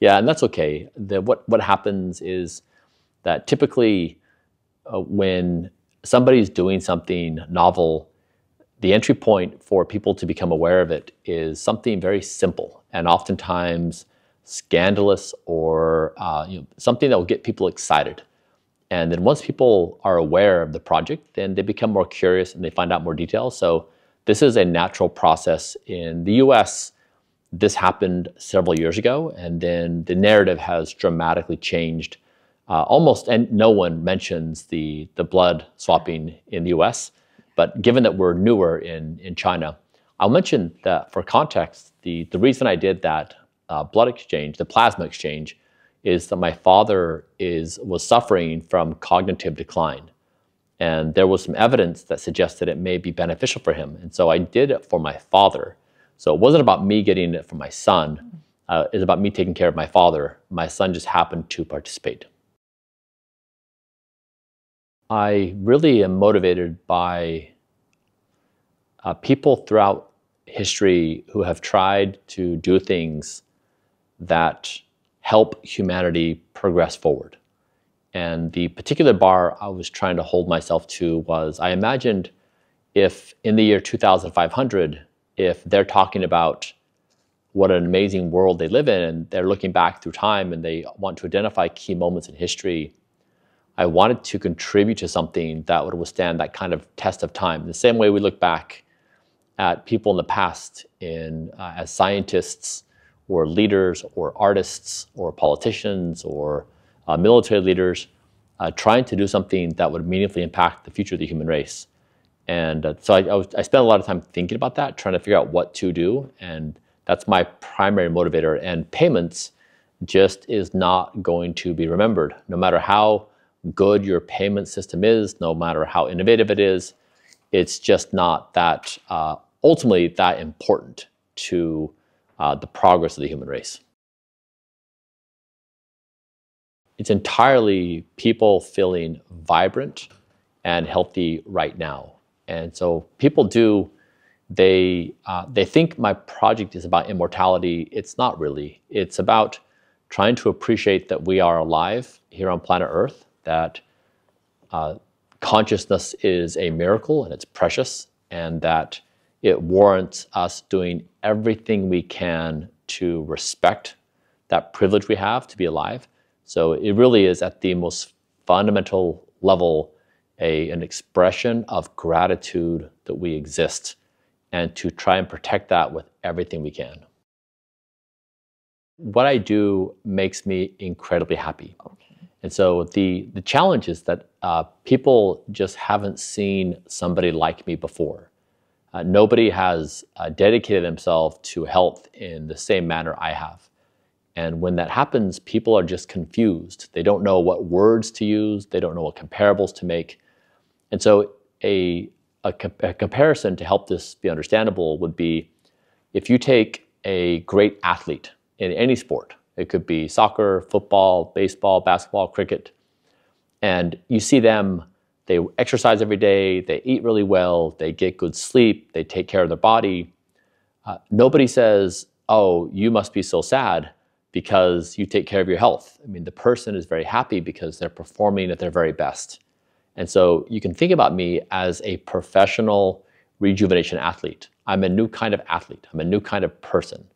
Yeah, and that's okay. What happens is that typically when somebody's doing something novel, the entry point for people to become aware of it is something very simple and oftentimes scandalous or something that will get people excited. And then once people are aware of the project, then they become more curious and they find out more details. So this is a natural process. In the US, this happened several years ago, and then the narrative has dramatically changed almost, and no one mentions the blood swapping in the US. But given that we're newer in China, I'll mention that for context, the reason I did that blood exchange, the plasma exchange, is that my father was suffering from cognitive decline. And there was some evidence that suggested it may be beneficial for him. And so I did it for my father. So it wasn't about me getting it for my son. It's about me taking care of my father. My son just happened to participate. I really am motivated by people throughout history who have tried to do things that help humanity progress forward. And the particular bar I was trying to hold myself to was, I imagined if in the year 2500, if they're talking about what an amazing world they live in, and they're looking back through time and they want to identify key moments in history, I wanted to contribute to something that would withstand that kind of test of time. The same way we look back at people in the past as scientists or leaders or artists or politicians or military leaders trying to do something that would meaningfully impact the future of the human race. And so I spent a lot of time thinking about that, trying to figure out what to do. And that's my primary motivator. And payments just is not going to be remembered. No matter how good your payment system is, no matter how innovative it is, it's just not that ultimately that important to the progress of the human race. It's entirely people feeling vibrant and healthy right now. And so people they think my project is about immortality. It's not really. It's about trying to appreciate that we are alive here on planet Earth, that consciousness is a miracle and it's precious, and that it warrants us doing everything we can to respect that privilege we have to be alive. So it really is at the most fundamental level an expression of gratitude that we exist, and to try and protect that with everything we can. What I do makes me incredibly happy. Okay. And so the challenge is that people just haven't seen somebody like me before. Nobody has dedicated themselves to health in the same manner I have. And when that happens, people are just confused. They don't know what words to use. They don't know what comparables to make. And so a comparison to help this be understandable would be if you take a great athlete in any sport. It could be soccer, football, baseball, basketball, cricket. And you see them, they exercise every day, they eat really well, they get good sleep, they take care of their body. Nobody says, oh, you must be so sad because you take care of your health. I mean, the person is very happy because they're performing at their very best. And so you can think about me as a professional rejuvenation athlete. I'm a new kind of athlete. I'm a new kind of person.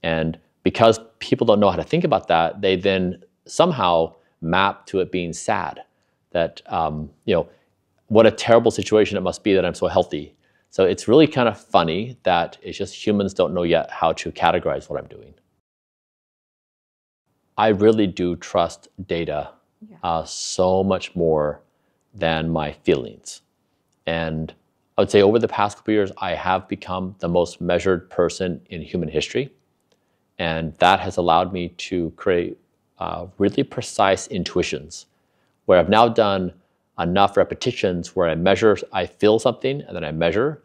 And because people don't know how to think about that, they then somehow map to it being sad. That, what a terrible situation it must be that I'm so healthy. So it's really kind of funny that it's just humans don't know yet how to categorize what I'm doing. I really do trust data so much more than my feelings. And I would say over the past couple of years, I have become the most measured person in human history. And that has allowed me to create really precise intuitions, where I've now done enough repetitions where I feel something, and then I measure,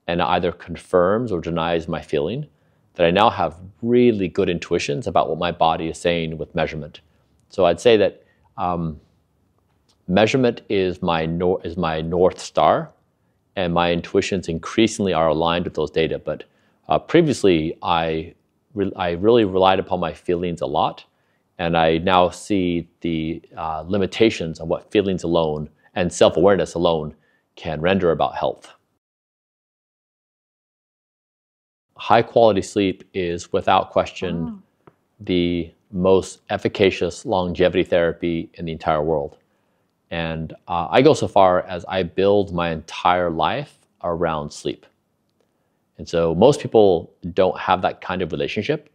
and it either confirms or denies my feeling, that I now have really good intuitions about what my body is saying with measurement. So I'd say that measurement is my North Star, and my intuitions increasingly are aligned with those data. But previously, I I really relied upon my feelings a lot. And I now see the limitations of what feelings alone and self-awareness alone can render about health. High quality sleep is without question the most efficacious longevity therapy in the entire world. And I go so far as I build my entire life around sleep. And so most people don't have that kind of relationship.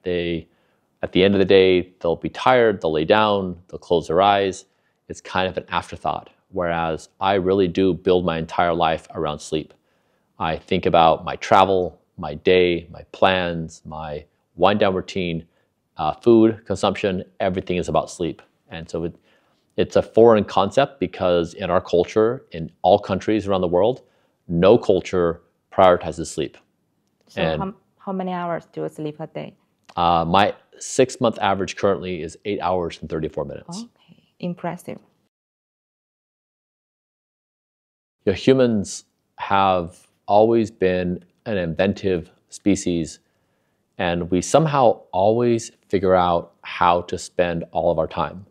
At the end of the day, they'll be tired, they'll lay down, they'll close their eyes. It's kind of an afterthought. Whereas I really do build my entire life around sleep. I think about my travel, my day, my plans, my wind down routine, food consumption, everything is about sleep. And so it's a foreign concept because in our culture, in all countries around the world, no culture prioritizes sleep. So how many hours do you sleep a day? My 6-month average currently is 8 hours and 34 minutes. Okay, impressive. Humans have always been an inventive species, and we somehow always figure out how to spend all of our time.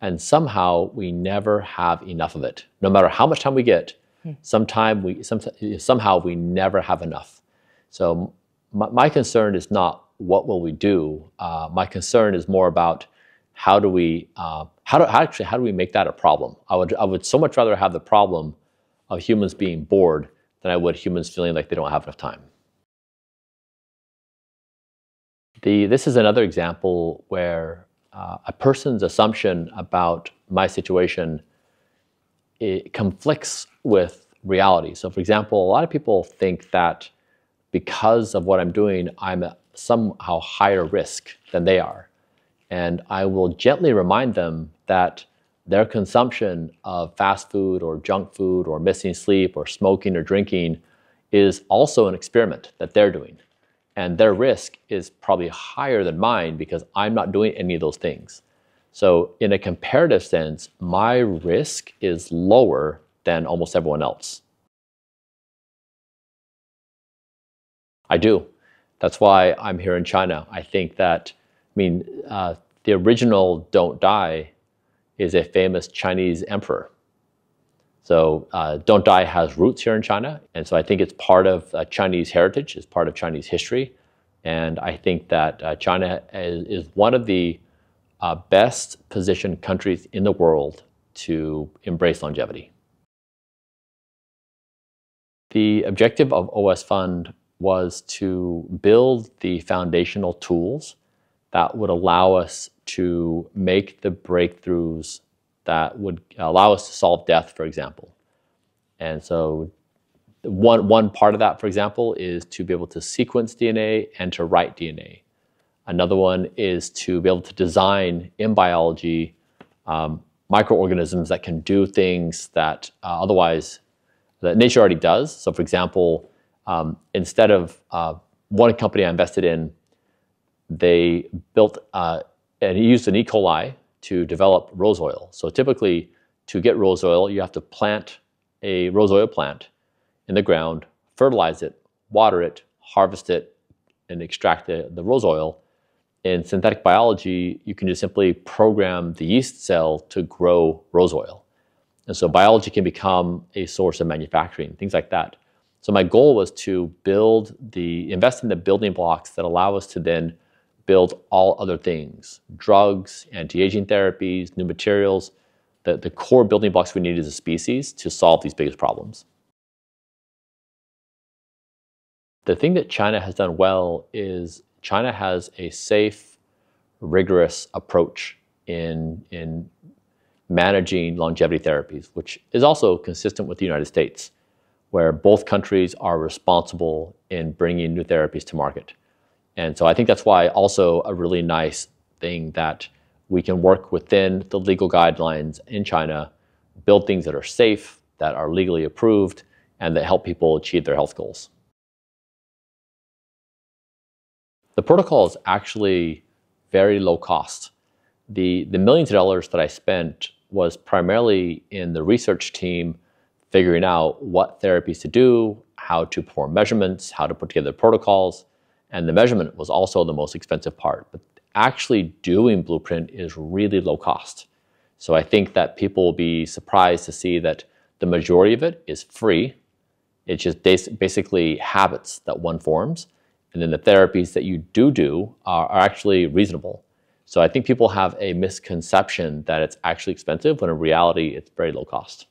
And somehow we never have enough of it. No matter how much time we get, somehow we never have enough. So my concern is not what will we do. My concern is more about how do we make that a problem. I would so much rather have the problem of humans being bored than I would humans feeling like they don't have enough time. This is another example where a person's assumption about my situation, it conflicts with reality. So for example, a lot of people think that because of what I'm doing, I'm at somehow higher risk than they are. And I will gently remind them that their consumption of fast food or junk food or missing sleep or smoking or drinking is also an experiment that they're doing. And their risk is probably higher than mine because I'm not doing any of those things. So in a comparative sense, my risk is lower than almost everyone else. I do. That's why I'm here in China. I think that, the original Don't Die is a famous Chinese emperor. So Don't Die has roots here in China. And so I think it's part of Chinese heritage, it's part of Chinese history. And I think that China is one of the best positioned countries in the world to embrace longevity. The objective of OS Fund was to build the foundational tools that would allow us to make the breakthroughs that would allow us to solve death, for example. And so one part of that, for example, is to be able to sequence DNA and to write DNA. Another one is to be able to design in biology microorganisms that can do things that otherwise that nature already does. So for example, instead of one company I invested in, they built and used an E. coli to develop rose oil. So typically, to get rose oil, you have to plant a rose oil plant in the ground, fertilize it, water it, harvest it, and extract the rose oil. In synthetic biology, you can just simply program the yeast cell to grow rose oil. And so biology can become a source of manufacturing, things like that. So my goal was to invest in the building blocks that allow us to then build all other things, drugs, anti-aging therapies, new materials, the core building blocks we need as a species to solve these biggest problems. The thing that China has done well is China has a safe, rigorous approach in managing longevity therapies, which is also consistent with the United States, where both countries are responsible in bringing new therapies to market. And so I think that's why also a really nice thing that we can work within the legal guidelines in China, build things that are safe, that are legally approved, and that help people achieve their health goals. The protocol is actually very low cost. The millions of dollars that I spent was primarily in the research team figuring out what therapies to do, how to perform measurements, how to put together protocols, And the measurement was also the most expensive part. But actually doing Blueprint is really low cost. So I think that people will be surprised to see that the majority of it is free. It's just basically habits that one forms. And then the therapies that you do are actually reasonable. So I think people have a misconception that it's actually expensive when in reality it's very low cost.